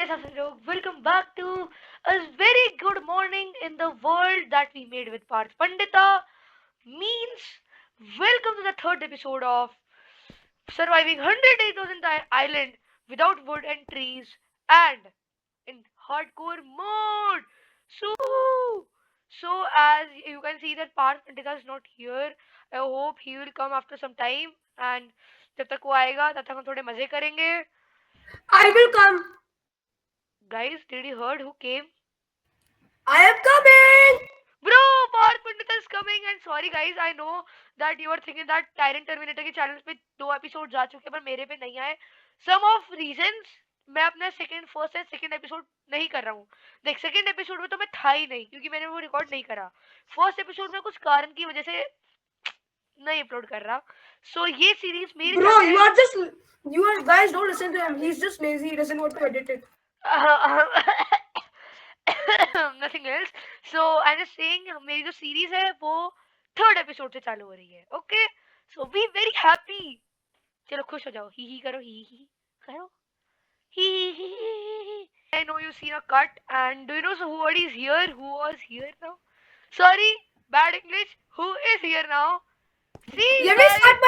कैसा सब लोग? Welcome back to a very good morning in the world that we made with Parth Pandita. Means welcome to the third episode of surviving 100 days on the island without wood and trees and in hardcore mode. So, as you can see that Parth Pandita is not here. I hope he will come after some time and जब तक वो आएगा तब तक हम थोड़े मजे करेंगे. I will come. Guys, did you heard who came? I am coming. Bro, Parth Pandita is coming and sorry guys, I know that you are thinking that Tyrant Terminator के चैनल पे 2 एपिसोड जा चुके हैं पर मेरे पे नहीं आए. Some of reasons मैं अपना फर्स्ट एंड सेकंड एपिसोड नहीं कर रहा हूँ. देख सेकंड एपिसोड में तो मैं था ही नहीं क्योंकि मैंने वो रिकॉर्ड नहीं करा. फर्स्ट एपिसोड में कुछ कारण की वजह से नहीं अपलोड कर रहा. सो ये सीरीज मेरे Bro, you are guys don't listen to him. He's just lazy. He doesn't want to edit it. Nothing else. So I am saying मेरी जो सीरीज है वो थर्ड एपिसोड से चालू हो रही है. Okay, so be very happy. चलो खुश हो जाओ. ही करो. ही करो. ही. I know you've seen a cut and do you know who is here? Who was here now? Sorry, bad English. Who is here now? See, Let me start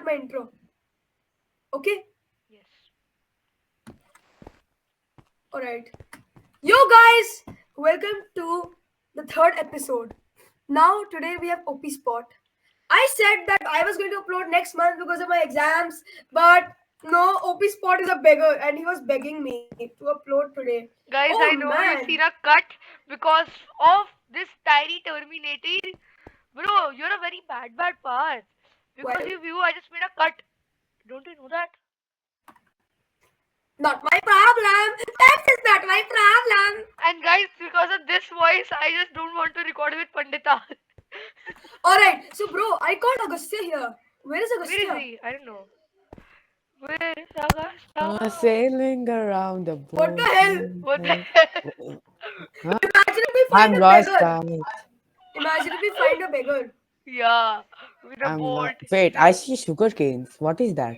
my intro. Okay? Yes. Alright. Yo guys, welcome to the third episode. Now today we have OP Spot. I said that I was going to upload next month because of my exams, but no, OP Spot is a beggar and he was begging me to upload today. Guys, Oh, I know man. you've seen a cut because of this tiny Terminator. Bro, you're a very bad part. Because Well, of you, I just made a cut. Don't you know that? not my problem. That is not my problem. And guys, because of this voice, I just don't want to record with Pandita. Alright, so bro, I called Agastya here. Where is Agastya? Where is he? I don't know. Where is Agastya? Sailing around the boat. What the hell? What the hell? Imagine if we find I'm a lost, beggar. guys. Imagine if we find a beggar. Yeah, with a I'm boat. Wait, I see sugar canes. What is that?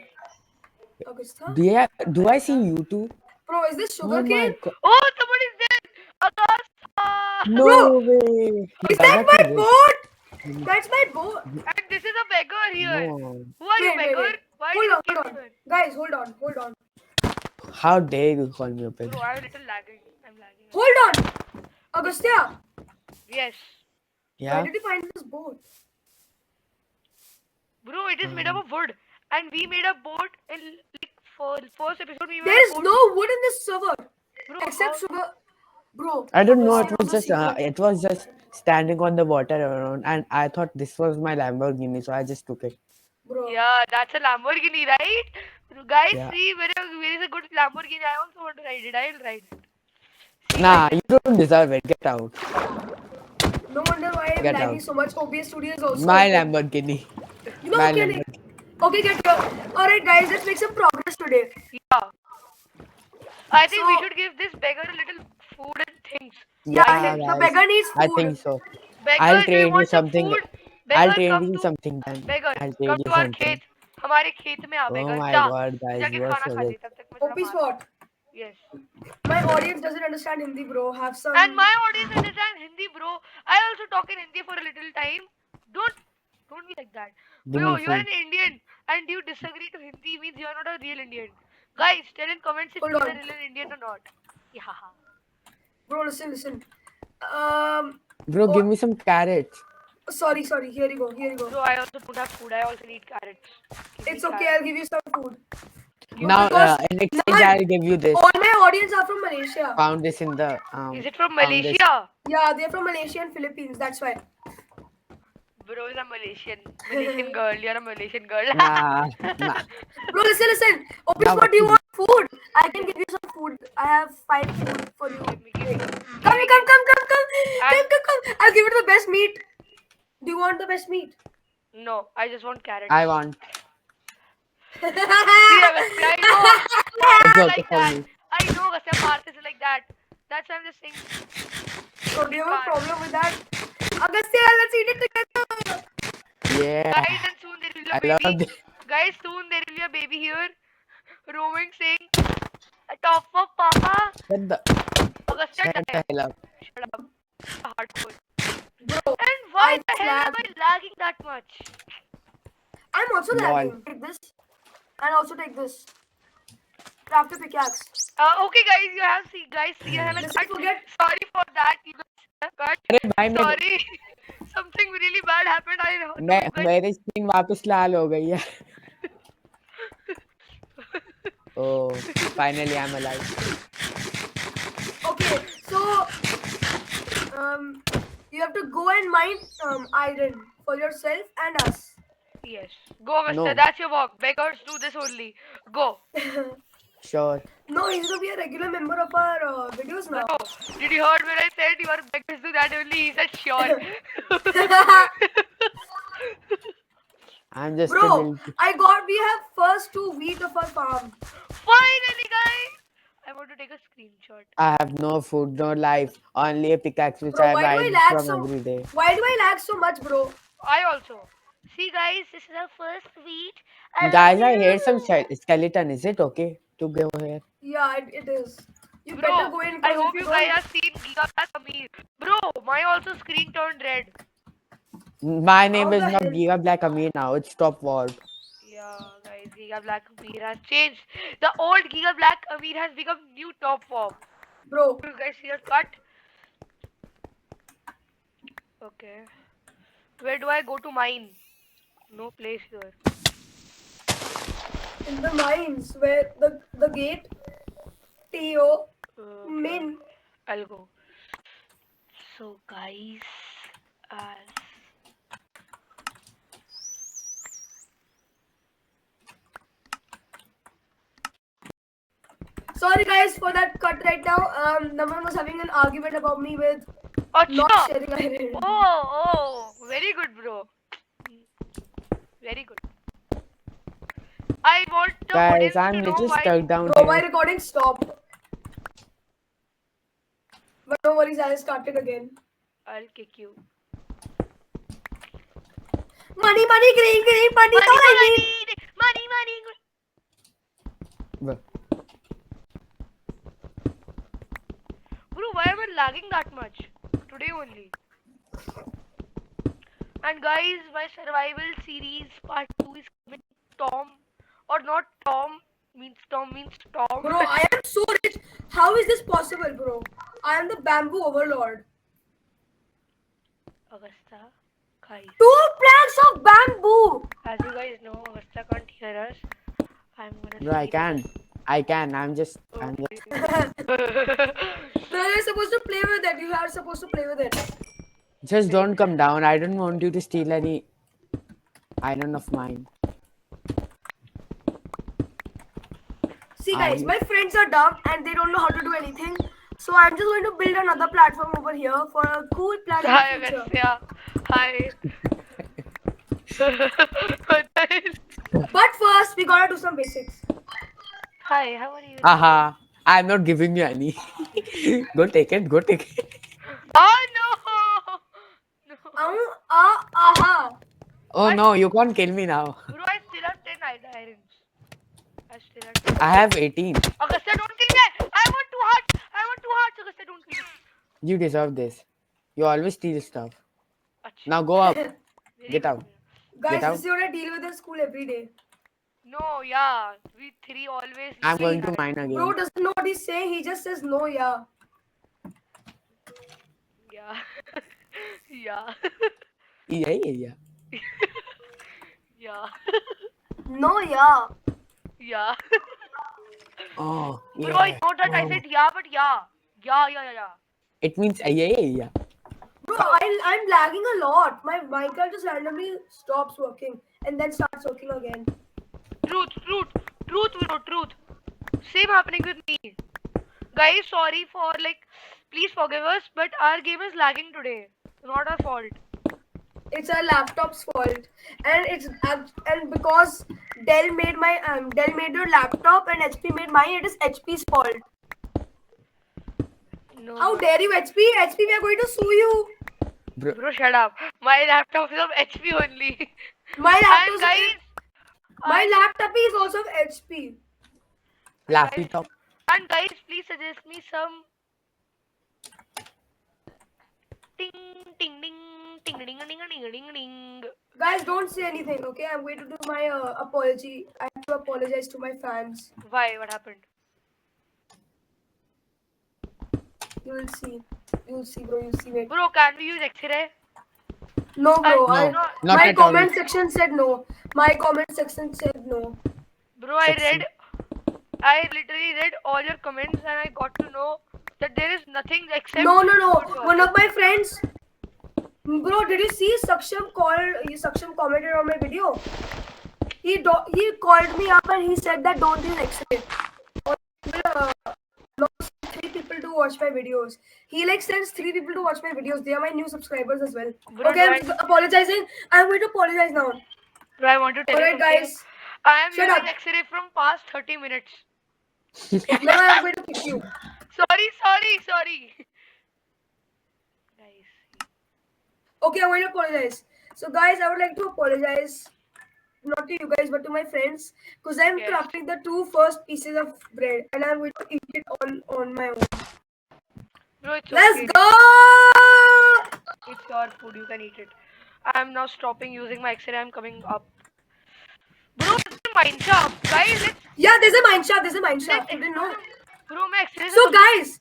Agastya? Do I see you too? Bro, is this Oh sugar my cane? god. Oh, somebody's there! Agastya! No Bro, way. Is that my boat? That's my boat. And this is a beggar here. No. Who are you, Wait, wait, beggar? wait. Why Hold did you on, keep hold on. here? Guys, hold on. How dare you call me a pig? Bro, I'm a little lagging. I'm lagging. Hold on. Agastya, Yes. where Yeah? did you find this boat? Bro, it is made up of wood. And we made a boat in like first episode. We made There a is boat. no wood in this server. Bro, Except how- sugar. Bro. I don't know. Agastya It was just standing on the water around, and I thought this was my Lamborghini, so I just took it. Bro. Yeah, that's a Lamborghini, right? Guys, Yeah. see, where is a good Lamborghini. I also want to ride it. I'll ride it. Nah, you don't deserve it. Get out. No wonder why I'm Get lagging out. so much. OBS Studio is also. My Lamborghini. You know, My okay, Lamborghini. okay, get here. Alright, guys, let's make some progress today. Yeah. I think we So- should give this beggar a little food and things. Yeah, Yeah, the guys. beggar needs food. I think so. Beggar, I'll do you trade you want some something. food? I'll Beggar, trade come you to something then. beggar, I'll come trade you to our something. खेत. हमारे खेत में आ Oh beggar. my जा. god, guys, जाके you are खाना so खा ले rich. तब तक मैं थोड़ा OP बाहर- Spot. Yes. My audience doesn't understand Hindi, bro. Have some. And my audience understand Hindi, bro. I also talk in Hindi for a little time. Don't be like that. Give Bro, me you are food. an Indian and you disagree to Hindi means you are not a real Indian. Guys, tell in comments if Hold you are on. a real Indian or not. Yeah. Bro, listen. Bro, give me some carrots. Sorry. Here you go. Bro, I also don't have food. I also need carrots. Give me It's okay. carrots. I'll give you some food. Now, Because in exchange, I'll give you this. all my audience are from Malaysia. Found this in the. Is it from found this- Malaysia? Yeah, they're from Malaysia and Philippines. That's why. Bro is a Malaysian girl. You're a Malaysian girl. Nah. Bro, listen. OP Now Spot, what do you to want food? I can give you some food. I have 5 food for you. Give me. Come. I'll give you the best meat. Do you want the best meat? No, I just want carrots. I want. See, Agastya, I know. Parth It's is okay like for that. me. I know Agastya Parth is like that. That's why I'm just saying. So do you have a problem with that? Agastya, let's eat it together. Yeah. Guys, and soon there will be I a love baby. this. Guys, soon there will be a baby here. Roaming saying, A top of Papa. Shut the Augusta shut the died. hell up. Shut up. Hardcore. Bro, And why I the hell am slapped. I lagging that much? I'm also Lol. lagging. Take this. And also take this. Craft a pickaxe. Okay, guys, you have seen, guys, see, I have a Let's cut. forget. Sorry for that. You guys have cut. अरे भाई मेरे Sorry. Something really bad happened. I know मैं you guys. मेरी screen वापस लाल हो गई है. Oh, finally I'm alive. Okay, so you have to go and mine iron for yourself and us. Yes. Go, Augusta. No. That's your work. Beggars do this only. Go. Sure. No, he's gonna be a regular member of our videos now. Bro, did you heard when I said you are beggars do that only? He said sure. I'm just a Bro, little. we have first 2 wheat of our farm. Finally, guys. I want to take a screenshot. I have no food, no life, only a pickaxe which Bro, I why do I ride lag from so? every day. Why do I lag so much, bro? I also. See, guys, this is our first wheat. I Guys, love I hear you. some skeleton. Is it okay to go here? Yeah, it is. You Bro, better go in. I 'cause hope if you don't- guys have seen Giga Black Amir. Bro, my also screen turned red. My name How is the not hell? Giga Black Amir now. It's Top Ward. Yeah, guys, Giga Black Amir has changed. The old Giga Black Amir has become new top form. Bro, You guys see that cut? Okay. Where do I go to mine? No place here. in the mines where the gate, T.O. Min. I'll go. So, guys, as Sorry guys for that cut right now. Naman was having an argument about me with Acha. not sharing iron. Oh, very good, bro. Very good. I want the Guys, audience I'm to know little why. stuck down Bro, my here. recording stopped. But no worries, I'll start it again. I'll kick you. Money, money, green, green, money, Money, all I money, need. money, money. Bro, Bro, why am I lagging that much? Today only. And guys, my survival series part 2 is coming. Tom, or not Tom, means Tom. Bro, I am so rich. How is this possible, bro? I am the bamboo overlord. Augusta, guys. 2 planks of bamboo. As you guys know, Augusta can't hear us. I'm gonna. bro, I speak. can. I can. I'm just. No, you're supposed to play with it. You are supposed to play with it. Just don't come down. I don't want you to steal any iron of mine. See, guys, my friends are dumb and they don't know how to do anything. So I'm just going to build another platform over here for a cool plan Hi, in the future. Agastya. Hi. What the hell? But first, we gotta do some basics. Hi, how are you? Haha. I'm not giving you any. Go take it. Go take it. Oh no! No. Aha. Oh no, you can't kill me now. Bro, I still have 10 irons. I still have 10. I have 18. Augusta, don't kill me! I want 2 hearts! I want 2 hearts, Augusta, don't kill me. You deserve this. You always steal stuff. Achha, Now go up. very Get good. out. Guys, Get out. this is what I deal with in school every day. No, yeah. We 3 always. I'm see going to that. mine Bro again. doesn't know what he's saying. He just says no, yeah. Yeah. Yeah. Yeah, yeah, yeah. Yeah. No, yeah. Yeah. Oh, Bro, I yeah. know that I Oh. said yeah, but yeah. Yeah. It means yeah, yeah, yeah. Bro, I'm lagging a lot. My Minecraft just randomly stops working and then starts working again. Truth. Same happening with me. Guys, sorry for please forgive us, but our game is lagging today. Not our fault. It's our laptop's fault, and because Dell made your laptop and HP made mine, it is HP's fault. No. How dare you, HP? HP, we are going to sue you. Bro, shut up. My laptop is of HP only. My And laptop, guys, my laptop is also of HP. Laffy top. And guys, please suggest me some ting ting ding ting ding ding ding ding ding. Guys, don't say anything, okay? I'm going to do my apology. I have to apologize to my fans. Why? What happened? You will see. You'll see, bro. You'll see. Wait. Bro, can we use X-ray? No, bro. I- No, no, not My at all. comment section said no. My comment section said no. Bro, I literally read all your comments and I got to know that there is nothing except No. good to One us. of my friends, bro, did you see Saksham commented on my video? He called me up and he said that don't use X-ray. Lost 3 people to watch my videos. He like sends 3 people to watch my videos. They are my new subscribers as well. Bro, Okay, do I'm apologizing. I'm going to apologize now. Bro, I want to tell you Alright, something. guys. I am Shut using up. X-ray from past 30 minutes. Now I'm going to kick you. Sorry. Guys. Okay, I'm going to apologize. So, guys, I would like to apologize, not to you guys, but to my friends, because I'm Yes. crafting the 2 first pieces of bread, and I'm going to eat it all on my own. Bro, it's Let's okay. go! It's your food, you can eat it. I am now stopping using my X-ray. I'm coming up. Bro, it's a mine shaft. Guys, Yeah, there's a mine shaft. There's a mine shaft. You didn't know. Bro, my X-ray is So, guys,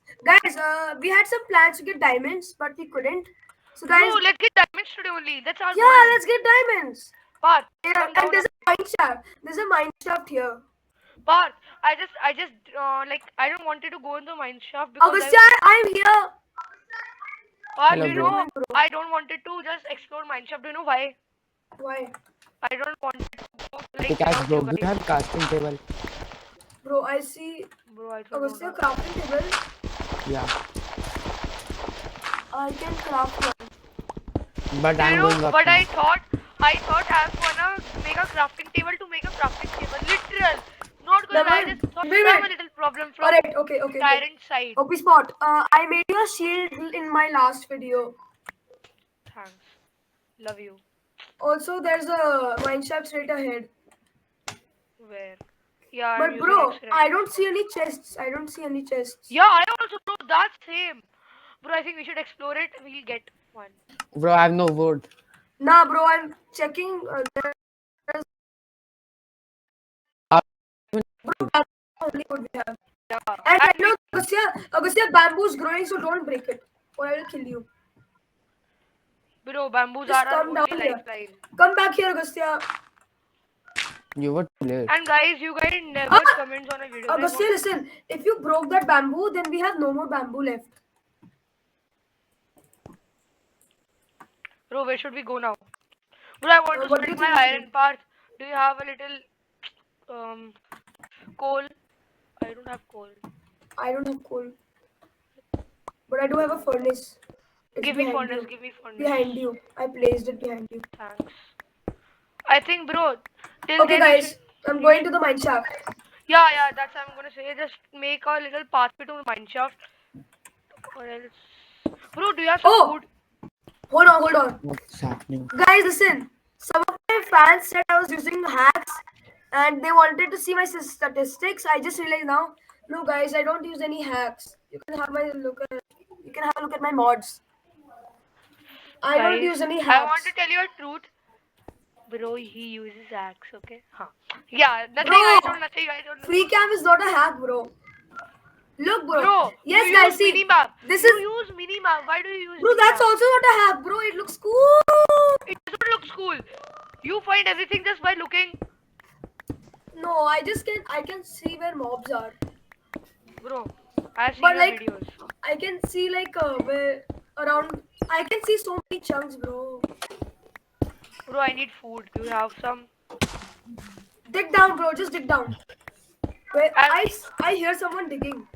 we had some plans to get diamonds, but we couldn't. So, guys, Bro, let's get diamonds today only. That's our yeah, goal. let's get diamonds. Parth, Yeah, come down. and there's a mine shaft. There's a mine shaft here. Parth, I just like I don't wanted to go in the mine shaft because Augustia, I'm here. Parth, Hello, you bro. know, I don't wanted to just explore mine shaft. Do you know why? Why? I don't want to go like Because, without bro, you do you guys. have casting table? Bro, I see Bro, I don't Augustia know. crafting table. Yeah. I can craft one. But You I'm know, going up but now. I thought I was gonna make a crafting table to make a crafting table. Literal. Not gonna lie, I just thought Wait. some a little problem from Alright, okay. Tyrant side. OP Spot, I made you a shield in my last video. Thanks. Love you. Also, there's a mine shaft straight ahead. Where? Yeah, I'm But using bro, X-ray. I don't see any chests. Yeah, I also bro, that's same. Bro, I think we should explore it. We'll get one. Bro, I have no wood. Nah, bro, I'm checking. There's only wood we have. Yeah. And right now, Augustia, bamboo's growing, so don't break it, or I will kill you. Bro, bamboos Just are our come down only here. lifeline. Come back here, Augustia. You were too late. And guys, you guys never Ah! comment on a video. Augustia, listen. If you broke that bamboo, then we have no more bamboo left. Bro, where should we go now? Bro, I want to What do split you my think we should iron part. Do you have a little coal? I don't have coal. I don't have coal, but I do have a furnace. It's Give me behind furnace, you. give me furnace. Behind you. I placed it behind you. Thanks. I think, bro, till Okay, then we guys, should- I'm going to the mine shaft. Yeah, that's what I'm gonna say. Just make a little pathway to the mine shaft. Or else. Bro, do you have some Oh! food? Hold on. What's happening? Guys, listen. Some of my fans said I was using hacks and they wanted to see my statistics. I just realized now. No, guys, I don't use any hacks. You can have a look at my mods. I don't Guys, use any I hacks. want to tell you a truth. Bro, he uses axe, okay? Huh. Yeah, nothing, Bro, nothing, I don't know. Free cam is not a hack, bro. Look, bro. Bro, Yes, you guys, use see. minimap. This You is. use minimap. Why do you use Bro, that's minimap? also not a hack, bro. It looks cool. It doesn't look cool. You find everything just by looking. No, I can see where mobs are. Bro, I've seen But your like, videos. I can see like where around. I can see so many chunks, bro. Bro, I need food. Do you have some? Dig down, bro. Just dig down. Wait, I'm- I hear someone digging.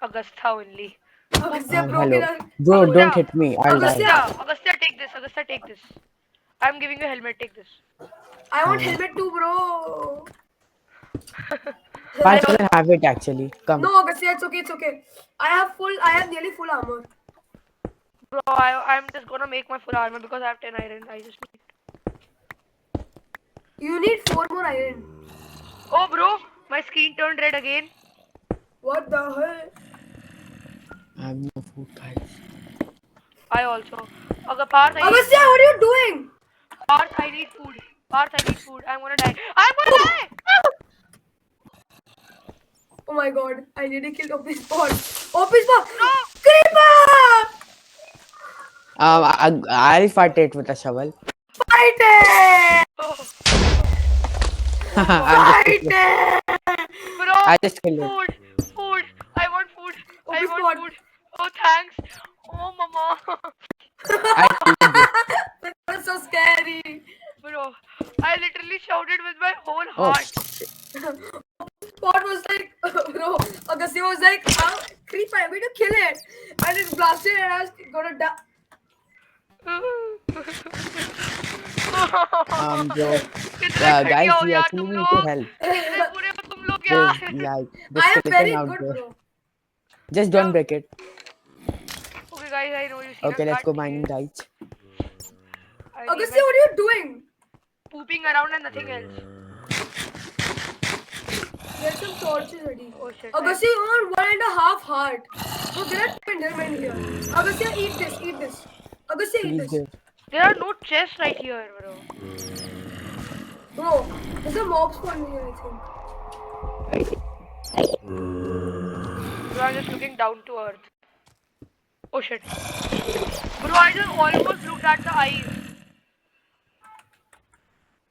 Augusta only. Augustia Oh, broke hello. in a. Bro, Augustia. don't hit me. I'll die. Augustia. Augusta, take this. Augusta, take this. I'm giving you a helmet. Take this. I want helmet too, bro. I doesn't have it actually. Come. No, Augustia, it's okay. I have nearly full armor. Bro, I'm just gonna make my full armor because I have 10 iron. I just need. You need 4 more iron. Oh, bro, my screen turned red again. What the hell? I have no food, guys. I also. Okay, Parth, I need Agastya, food. what are you doing? Parth, I need food. Parth, I need food. I'm gonna die. I'm gonna die! Oh my god, I nearly killed OP Spot. OP Spot! No! Creeper! I'll fight it with a shovel. Fight it! Oh, I'm just Fight it! bro, I just killed it. food, food. I want food. I OP want Spot. food. Oh, thanks. Oh, mama. I killed it. That was so scary. Bro, I literally shouted with my whole Oh, heart. Spot was like, bro, Agastya was like, Creeper, I'm going to kill it. And it blasted and I was gonna die. bro. कितना घटिया Guys, हो you यार actually तुम need to लोग help. कितने बुरे हो तुम लोग There's यार like the I am skeleton very out good, there. bro. Just don't break it. Okay guys, I know you see Okay, the let's cut go mining, here. guys. I need Agastya, what are you doing? pooping around and nothing else. Get some torches ready. Oh shit. Agastya, you want 1.5 heart. So there are 2 endermen here. Agastya, eat this, eat this. Agastya, eat Please this. do. There are no chests right here, bro. Bro, there's a mob spawn here, I think. Bro, I'm just looking down to earth. Oh shit. Bro, I just almost looked at the eyes.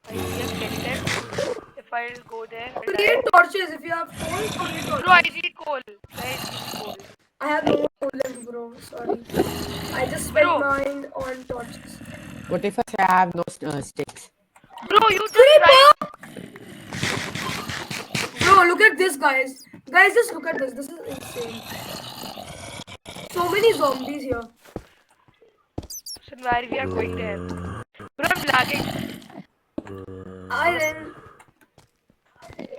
I see a skeleton. If I'll go there, I'll die. Create torches if you have coal. Create Bro, I torches. need coal. Guys, I need coal. I have no coal left, bro. Sorry. I just spent Bro. mine on torches. What if I say I have no sticks? Bro, you just right. Bro, look at this, guys. Guys, just look at this. This is insane. So many zombies here. So where we are going there? Bro, I'm lagging.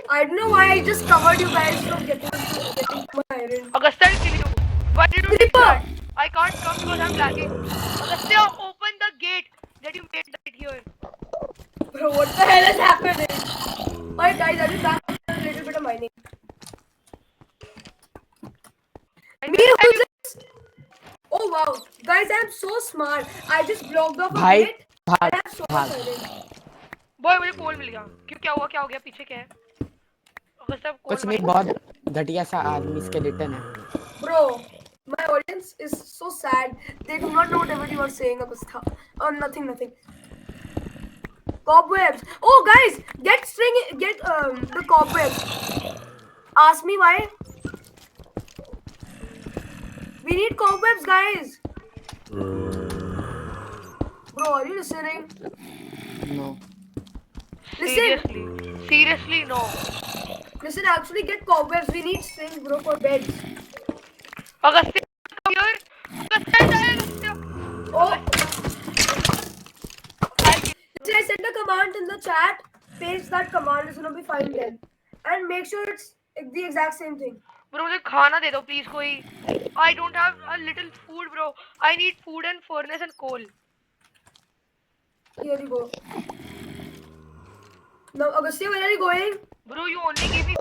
I don't know why I just covered you guys from getting to my iron. Augusta, I'll kill you. Why did you do Creeper! that? I can't come because I'm lagging. Augusta, open the gate that you made right here. Bro, what the hell is happening? Alright, guys, I'll be back with a little bit of mining. Me who just... Oh wow, guys, I'm so smart. I just blocked off a Bhai, gate. bhag, I have so much bhag. iron. Boy मुझे कोल मिल गया क्यों क्या हुआ गया पीछे क्या है Agusta कुछ कोल नहीं, बहुत घटिया सा आदमी skeleton है. Bro, my audience is so sad. They do not know whatever you are saying, Augusta. Oh, nothing. Cobwebs. Oh, guys, get the cobwebs. Ask me why. We need cobwebs, guys. Bro, are you listening? No. Listen, seriously no listen. Actually, get cobwebs. We need strings, bro, for beds. Augusta come here Augusta Oh, I sent a command in the chat. Paste that command. It's gonna be fine then. And make sure it's the exact same thing. Bro मुझे खाना दे दो please कोई I don't have a little food bro I need food and furnace and coal Here you go. Now, Agastya, where are you going? bro you only gave me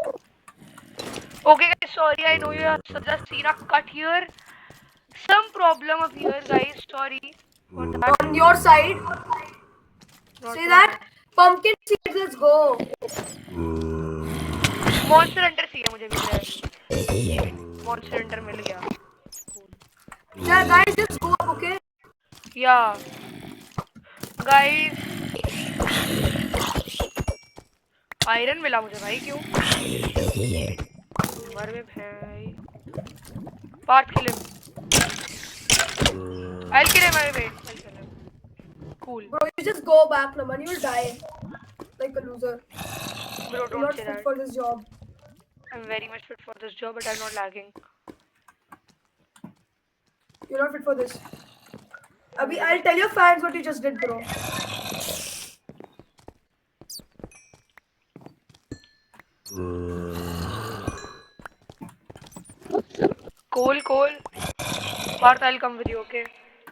okay guys sorry I know you have just seen a cut here some problem up here guys sorry for that On your side. Not See for that? Pumpkin seeds. Let's go. Monster Hunter चाहिए मुझे मिल रहा है monster Hunter मिल गया Yeah, guys, let's go. Okay. या guys iron मिला मुझे भाई क्यों मर में भाई part kill him I'll kill him wait I'll kill him cool Bro, you just go back, Naman. You'll die. Like a loser. bro You're don't not say fit that for this job. I'm very much fit for this job but I'm not lagging You're not fit for this. Abhi, I'll tell your fans what you just did, bro. coal Parth I'll come with you okay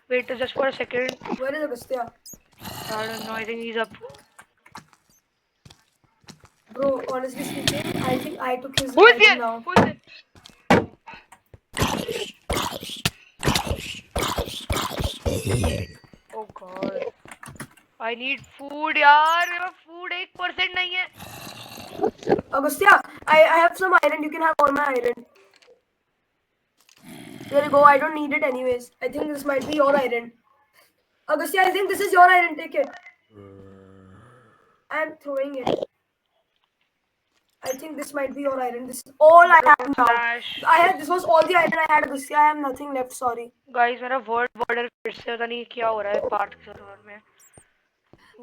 wait just for a second Where is Agastya? I don't know I think he's up Bro, honestly speaking, I think I took his who is item here now. who is it Oh God. I need food यार मेरा food 1% नहीं है. Agastya, I have some iron. You can have all my iron. There you go. I don't need it anyways. I think this might be your iron. Agastya, I think this is your iron. Take it. I'm throwing it. I think this might be your iron. This is all I have now. Slash. This was all the iron I had, Agastya. I have nothing left. Sorry. Guys मेरा word border फिर से पता नहीं क्या हो रहा है part के server में.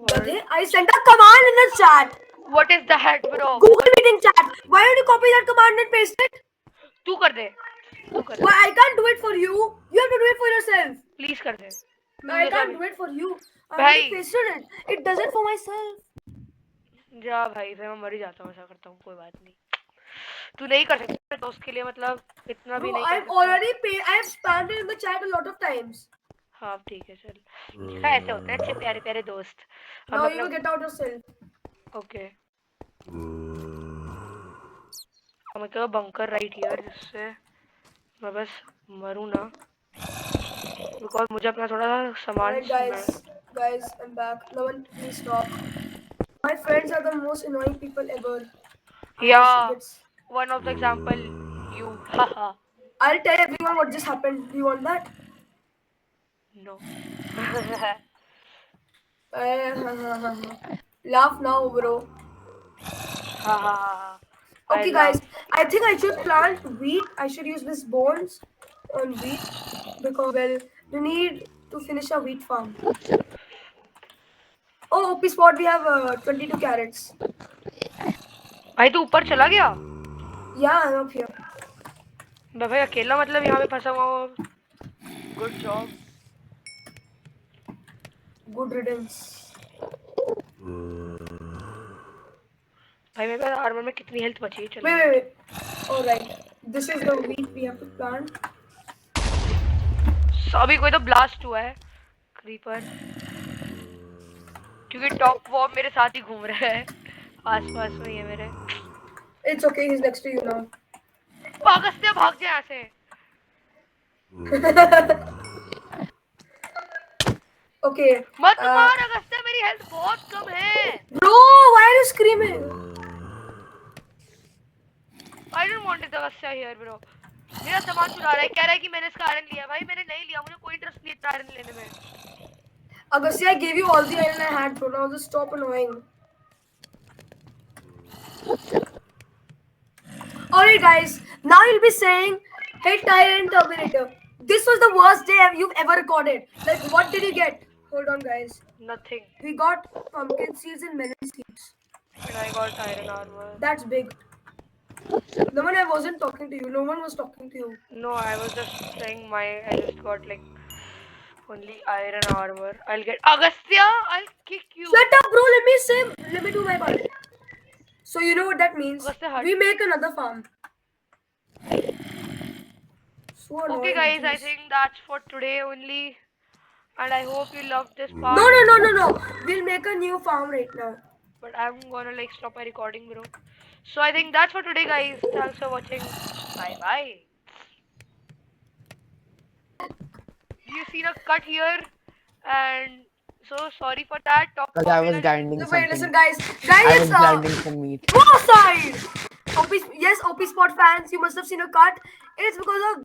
Gadhe, I sent a command in the chat. What is that bro? Google meeting chat. Why don't you copy that command and paste it? तू कर दे. तू कर दे. Why I can't do it for you. You have to do it for yourself. Please कर दे. I can't do it for you. I भाई. already pasted it. It does it for myself. जा भाई फिर मैं मर ही जाता हूँ ऐसा करता हूँ कोई बात नहीं. तू नहीं कर सकता दोस्त के लिए मतलब इतना भी Bro, नहीं कर I've सकता. already I have spammed it in the chat a lot of times. हाँ ठीक है चल. ऐसे होते हैं अच्छे प्यारे प्यारे दोस्त. Now you will get out yourself. Okay. हमें क्या बंकर राइट हियर जिससे मैं बस मरूँ ना. बिकॉज मुझे अपना थोड़ा सामान. Alright guys, I'm back. No one please stop. My friends are the most annoying people ever. Yeah. One of the example you. Haha. I'll tell everyone what just happened. Do you want that? No. Laugh now, bro. Okay, guys. I think I should plant wheat. I should use this bones on wheat because well, we need to finish a wheat farm. Oh, OP spot. We have 22 carrots. भाई तू ऊपर चला गया. Yeah, I'm up here. मैं भाई अकेला मतलब यहाँ पे फंसा हुआ हूँ. Good job. Good riddance. भाई मेरे पास आर्मर में कितनी हेल्थ बची है. चल. Wait. All right. This is the wheat we have to plant. अभी कोई तो ब्लास्ट हुआ है. क्रीपर. क्योंकि टॉप वॉर्म मेरे साथ ही घूम रहा है. आसपास में ही है मेरे. It's okay. He's next to you now. Agastya भाग जा यहाँ से. Okay. मत मार अगस्त्य मेरी हेल्थ बहुत कम है. Bro, why are you screaming? I don't want it Agastya here bro. मेरा सामान चुरा रहा है. कह रहा है कि मैंने इसका आयरन लिया. भाई मैंने नहीं लिया. मुझे कोई इंटरेस्ट नहीं इतना आयरन लेने में. Agastya, I gave you all the iron I had, bro. Now just stop annoying. Alright, guys. Now you'll be saying, "Hey, Tyrant Terminator, this was the worst day you've ever recorded. Like, what did you get?" Hold on, guys. Nothing. We got pumpkin seeds and melon seeds. And I got iron armor. That's big. No one, I wasn't talking to you. No one was talking to you. No, I was just saying I just got like only iron armor. I'll get Agastya. I'll kick you. Shut up, bro. Let me do my part. So you know what that means? Agastya, We make another farm. So Okay, annoying, guys. I please. think that's for today only. And I hope you loved this part. No. We'll make a new farm right now. But I'm gonna like stop my recording, bro. So I think that's for today, guys. Thanks for watching. Bye bye. You seen a cut here, and so sorry for that. Talk Because about I was it and- grinding No, something. wait, listen, guys. I was Guys, grinding some meat. go outside. OP Spot fans, you must have seen a cut. It's because of